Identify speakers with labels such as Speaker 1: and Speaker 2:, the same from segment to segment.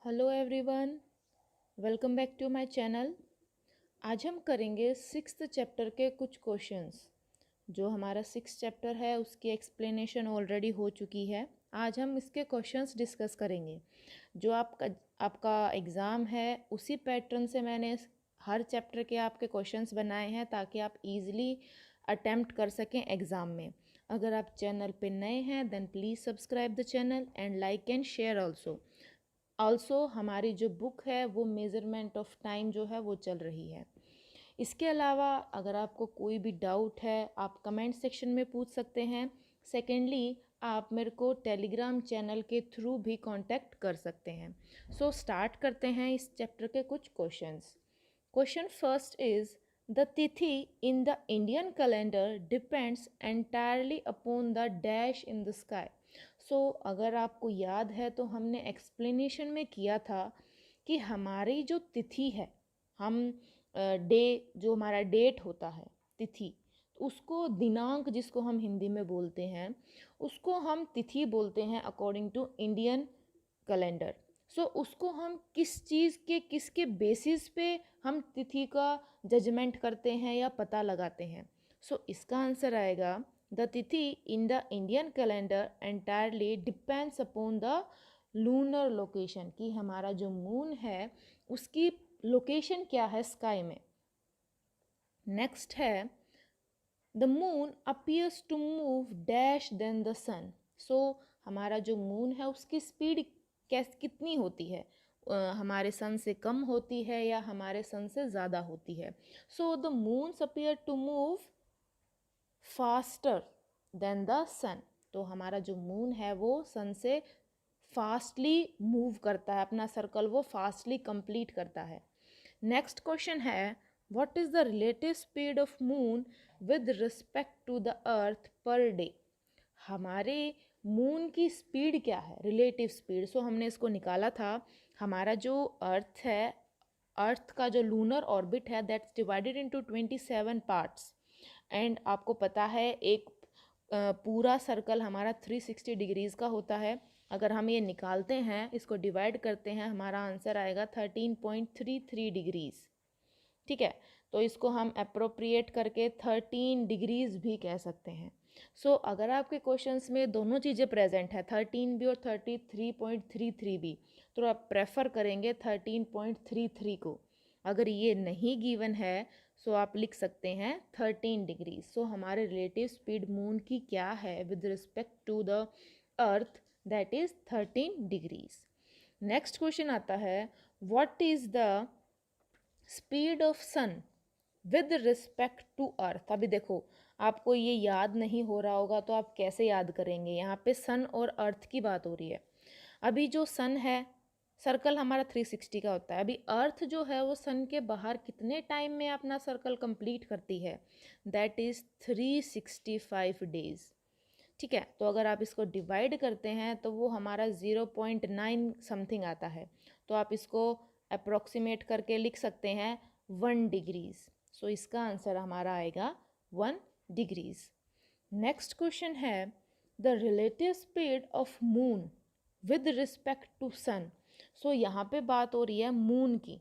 Speaker 1: Hello everyone, welcome back to my channel. आज हम करेंगे सिक्स्थ चैप्टर के कुछ क्वेश्चंस। जो हमारा सिक्स्थ चैप्टर है उसकी एक्सप्लेनेशन ऑलरेडी हो चुकी है। आज हम इसके क्वेश्चंस डिस्कस करेंगे। जो आपका एग्ज़ाम है उसी पैटर्न से मैंने हर चैप्टर के आपके क्वेश्चंस बनाए हैं ताकि आप इजीली अटेम्प्ट कर सकें एग्ज़ाम में। अगर आप चैनल पे नए हैं then please subscribe the channel and like and share also हमारी जो बुक है वो मेज़रमेंट ऑफ टाइम जो है वो चल रही है। इसके अलावा अगर आपको कोई भी डाउट है आप कमेंट सेक्शन में पूछ सकते हैं। सेकेंडली आप मेरे को टेलीग्राम चैनल के थ्रू भी कांटेक्ट कर सकते हैं। सो स्टार्ट करते हैं इस चैप्टर के कुछ questions. Question first is the tithi in the Indian calendar depends entirely upon the dash in the sky. So अगर आपको याद है तो हमने एक्सप्लेनेशन में किया था कि हमारी जो तिथि है, हम डे जो हमारा डेट होता है तिथि, उसको दिनांक जिसको हम हिंदी में बोलते हैं उसको हम तिथि बोलते हैं अकॉर्डिंग टू इंडियन कैलेंडर। सो उसको हम किस चीज़ के किसके बेसिस पे हम तिथि का जजमेंट करते हैं या पता लगाते हैं। सो इसका आंसर आएगा the tithi in the Indian calendar entirely depends upon the lunar location, कि हमारा जो मून है उसकी लोकेशन क्या है स्काई में। नेक्स्ट है the moon appears to move dash than the sun. So हमारा जो मून है उसकी स्पीड कितनी होती है, हमारे सन से कम होती है या हमारे सन से ज़्यादा होती है। So the moons appear to move faster than the sun. तो हमारा जो मून है वो सन से फास्टली मूव करता है, अपना सर्कल वो फास्टली कंप्लीट करता है। नेक्स्ट क्वेश्चन है what is the relative speed of moon with respect to the earth per day. हमारे मून की स्पीड क्या है, रिलेटिव स्पीड। सो हमने इसको निकाला था। हमारा जो अर्थ है, अर्थ का जो लूनर ऑर्बिट है that's divided into 27 parts. And आपको पता है एक पूरा सर्कल हमारा 360 डिग्रीज़ का होता है। अगर हम ये निकालते हैं, इसको डिवाइड करते हैं, हमारा आंसर आएगा 13.33 डिग्रीज़। ठीक है, तो इसको हम अप्रोप्रिएट करके 13 डिग्रीज़ भी कह सकते हैं। सो अगर आपके क्वेश्चंस में दोनों चीज़ें प्रेजेंट है, 13 भी और 33.33 भी, तो आप प्रेफर करेंगे 13.33 को। अगर ये नहीं गिवन है सो आप लिख सकते हैं 13 डिग्री। सो हमारे रिलेटिव स्पीड मून की क्या है with respect to the earth, that is 13 degrees. Next question आता है what is the speed of sun with respect to earth. अभी देखो आपको ये याद नहीं हो रहा होगा तो आप कैसे याद करेंगे, यहाँ पे सन और अर्थ की बात हो रही है। अभी जो सन है सर्कल हमारा 360 का होता है। अभी अर्थ जो है वो सन के बाहर कितने टाइम में अपना सर्कल कंप्लीट करती है, दैट इज़ 365 डेज। ठीक है, तो अगर आप इसको डिवाइड करते हैं तो वो हमारा 0.9 समथिंग आता है। तो आप इसको अप्रोक्सीमेट करके लिख सकते हैं 1 डिग्रीज। सो इसका आंसर हमारा आएगा 1 डिग्रीज। नेक्स्ट क्वेश्चन है the relative speed of moon with respect to sun. So यहाँ पे बात हो रही है मून की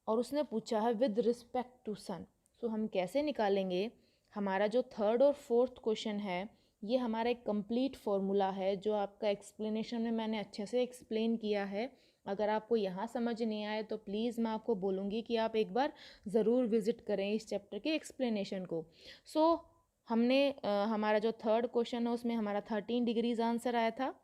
Speaker 1: और उसने पूछा है विद रिस्पेक्ट टू सन। सो हम कैसे निकालेंगे, हमारा जो थर्ड और फोर्थ क्वेश्चन है ये हमारा एक कंप्लीट फॉर्मूला है जो आपका एक्सप्लेनेशन में मैंने अच्छे से एक्सप्लेन किया है। अगर आपको यहाँ समझ नहीं आए तो प्लीज़ मैं आपको बोलूँगी कि आप एक बार ज़रूर विज़िट करें इस चैप्टर के एक्सप्लेनेशन को। सो हमने हमारा जो थर्ड क्वेश्चन है उसमें हमारा 13 डिग्रीज आंसर आया था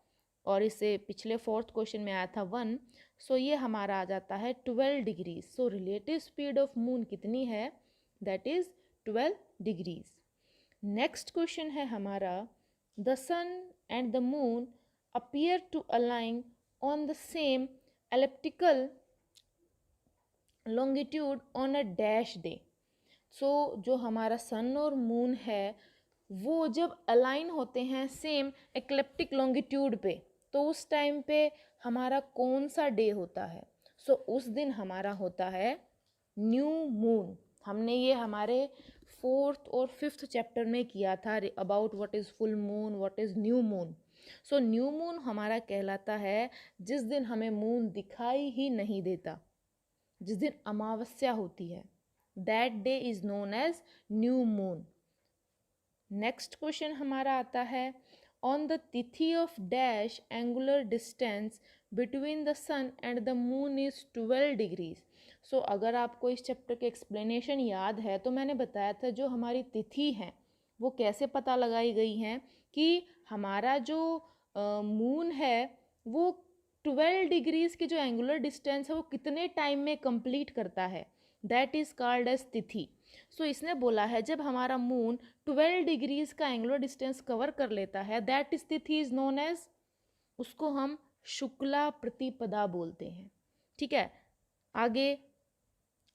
Speaker 1: और इससे पिछले फोर्थ क्वेश्चन में आया था 1। सो ये हमारा आ जाता है 12 degrees. So relative speed of moon कितनी है, that is 12 degrees. Next question है हमारा the sun and the moon appear to align on the same elliptical longitude on a dash day. So जो हमारा सन और मून है वो जब अलाइन होते हैं सेम एक्लिप्टिक लॉन्गिट्यूड पे, तो उस टाइम पे हमारा कौन सा डे होता है। सो उस दिन हमारा होता है न्यू मून। हमने ये हमारे फोर्थ और फिफ्थ चैप्टर में किया था about what is full moon, what is new moon. So new moon हमारा कहलाता है जिस दिन हमें मून दिखाई ही नहीं देता, जिस दिन अमावस्या होती है, that day is known as new moon. Next question हमारा आता है, on the tithi of dash angular distance between the sun and the moon is 12 degrees. So अगर आपको इस चैप्टर के एक्सप्लेनेशन याद है तो मैंने बताया था जो हमारी तिथि हैं वो कैसे पता लगाई गई हैं कि हमारा जो मून है वो 12 डिग्रीज की जो एंगुलर डिस्टेंस है वो कितने टाइम में कंप्लीट करता है, दैट इज कॉल्ड एज तिथि। सो इसने बोला है जब हमारा मून 12 डिग्रीज का एंगुलर डिस्टेंस कवर कर लेता है, दैट इज तिथि इज नोन एज, उसको हम शुक्ला प्रतिपदा बोलते हैं। ठीक है, आगे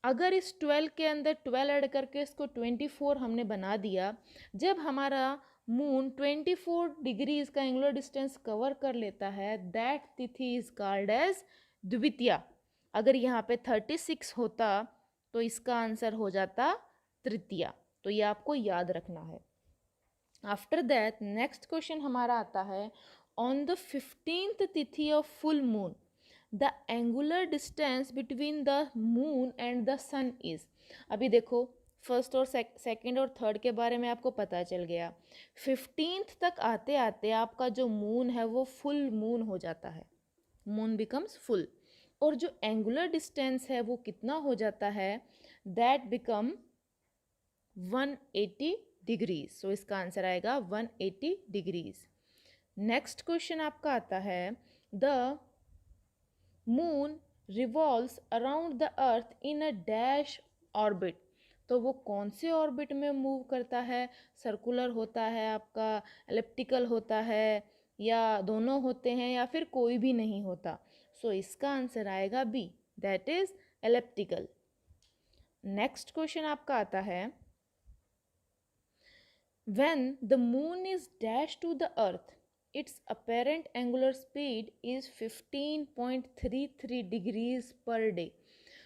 Speaker 1: अगर इस 12 के अंदर 12 ऐड करके इसको 24 हमने बना दिया, जब हमारा मून 24 डिग्रीज का एंगुलर डिस्टेंस कवर कर लेता है, दैट तिथि इज कॉल्ड एज द्वितीया। अगर यहाँ पे 36 होता तो इसका आंसर हो जाता तृतीया, तो ये आपको याद रखना है। आफ्टर दैट नेक्स्ट क्वेश्चन हमारा आता है, on the 15th tithi of full moon the angular distance between the moon and the sun is. अभी देखो फर्स्ट और सेकंड और थर्ड के बारे में आपको पता चल गया, 15th तक आते आते आपका जो मून है वो फुल मून हो जाता है, मून बिकम्स फुल, और जो एंगुलर डिस्टेंस है वो कितना हो जाता है, दैट बिकम 180 डिग्रीज। सो इसका आंसर आएगा 180 डिग्रीज। नेक्स्ट क्वेश्चन आपका आता है, the moon revolves around the earth in a dash orbit. तो वो कौन से ऑर्बिट में मूव करता है, सर्कुलर होता है आपका, एलिप्टिकल होता है, या दोनों होते हैं, या फिर कोई भी नहीं होता। सो इसका आंसर आएगा B, that is elliptical. Next question आपका आता है, when the moon is dashed to the earth, its apparent angular speed is 15.33 degrees per day.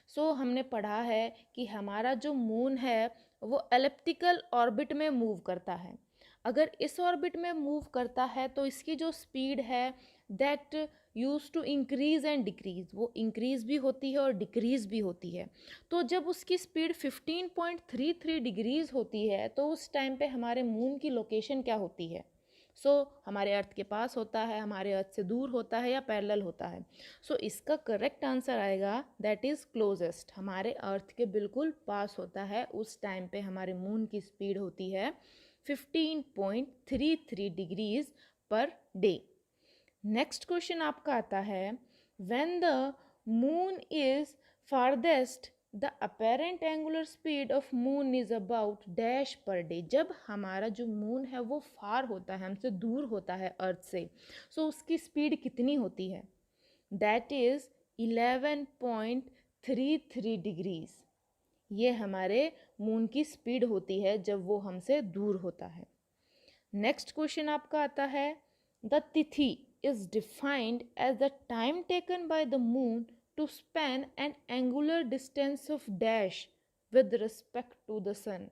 Speaker 1: So हमने पढ़ा है कि हमारा जो मून है वो एलिप्टिकल ऑर्बिट में मूव करता है। अगर इस ऑर्बिट में मूव करता है तो इसकी जो स्पीड है that use to increase and decrease, वो इंक्रीज भी होती है और डिक्रीज भी होती है। तो जब उसकी स्पीड 15.33 डिग्रीज होती है तो उस टाइम पे हमारे मून की लोकेशन क्या होती है, हमारे अर्थ के पास होता है, हमारे अर्थ से दूर होता है, या पैरेलल होता है। इसका करेक्ट आंसर आएगा दैट इज़ क्लोजेस्ट, हमारे अर्थ के बिल्कुल पास होता है, उस टाइम पे हमारे मून की स्पीड होती है 15.33 degrees per day. Next question आपका आता है, when the moon is farthest the apparent angular speed of moon is about dash per day. जब हमारा जो मून है वो फार होता है, हमसे दूर होता है अर्थ से, उसकी स्पीड कितनी होती है, दैट इज 11.33 डिग्रीज। ये हमारे मून की स्पीड होती है जब वो हमसे दूर होता है। नेक्स्ट क्वेश्चन आपका आता है, the tithi is defined as the time taken by the moon to span an angular distance of dash with respect to the sun।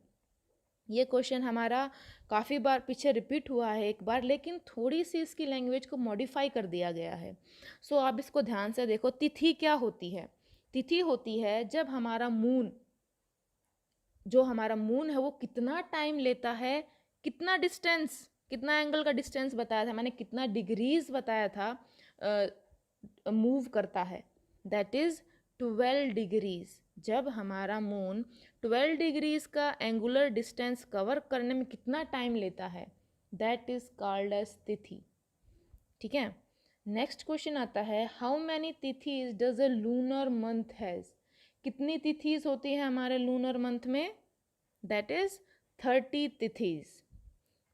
Speaker 1: ये क्वेश्चन हमारा काफ़ी बार पीछे रिपीट हुआ है एक बार, लेकिन थोड़ी सी इसकी लैंग्वेज को मॉडिफाई कर दिया गया है। आप इसको ध्यान से देखो, तिथि क्या होती है, तिथि होती है जब हमारा मून, जो हमारा मून है वो कितना टाइम लेता है, कितना डिस्टेंस, कितना एंगल का डिस्टेंस बताया था मैंने, कितना डिग्रीज बताया था मूव करता है, दैट इज 12 डिग्रीज। जब हमारा मून 12 डिग्रीज का एंगुलर डिस्टेंस कवर करने में कितना टाइम लेता है, दैट इज कॉल्ड एज तिथि। ठीक है, नेक्स्ट क्वेश्चन आता है, how many tithis does a lunar month has. कितनी तिथिज होती है हमारे लूनर मंथ में, that is 30 tithis.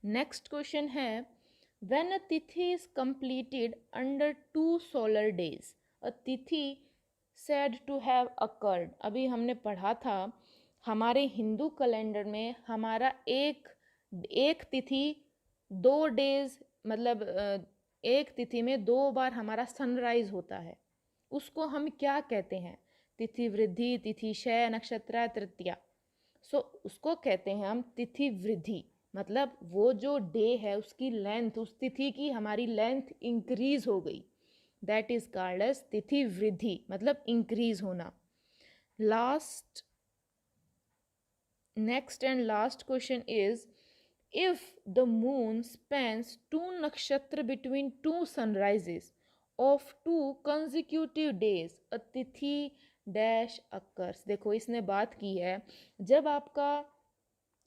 Speaker 1: Next question है, when a तिथि is completed under 2 solar days, a तिथि said to have occurred। अभी हमने पढ़ा था हमारे हिंदू कैलेंडर में हमारा एक तिथि 2 डेज, मतलब एक तिथि में 2 बार हमारा सनराइज होता है, उसको हम क्या कहते हैं, तिथि वृद्धि, तिथि क्षय, नक्षत्र तृतीया। उसको कहते हैं हम तिथि वृद्धि। मतलब वो जो डे है उसकी लेंथ, उस तिथि की हमारी लेंथ इंक्रीज हो गई, दैट इज कॉल्ड एज तिथि वृद्धि, मतलब इंक्रीज होना। Last next and last question is, if the moon spans two nakshatra between two sunrises of two consecutive days, a तिथि डैश occurs। देखो इसने बात की है, जब आपका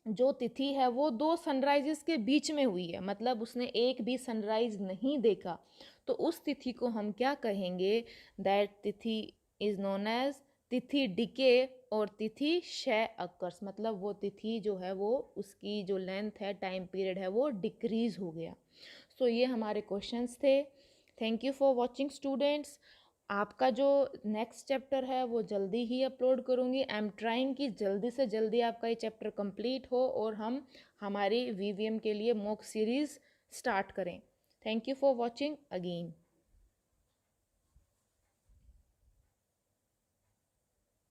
Speaker 1: जो तिथि है वो दो सनराइजेस के बीच में हुई है, मतलब उसने एक भी सनराइज नहीं देखा, तो उस तिथि को हम क्या कहेंगे, दैट तिथि इज नोन एज तिथि डिके और तिथि क्षय अकर्स, मतलब वो तिथि जो है वो उसकी जो लेंथ है, टाइम पीरियड है, वो डिक्रीज हो गया। सो ये हमारे क्वेश्चंस थे। Thank you for watching students. आपका जो नेक्स्ट चैप्टर है वो जल्दी ही अपलोड करूँगी। आई एम ट्राइंग कि जल्दी से जल्दी आपका ये चैप्टर कंप्लीट हो और हम हमारी वीवीएम के लिए मॉक सीरीज़ स्टार्ट करें। Thank you for watching again.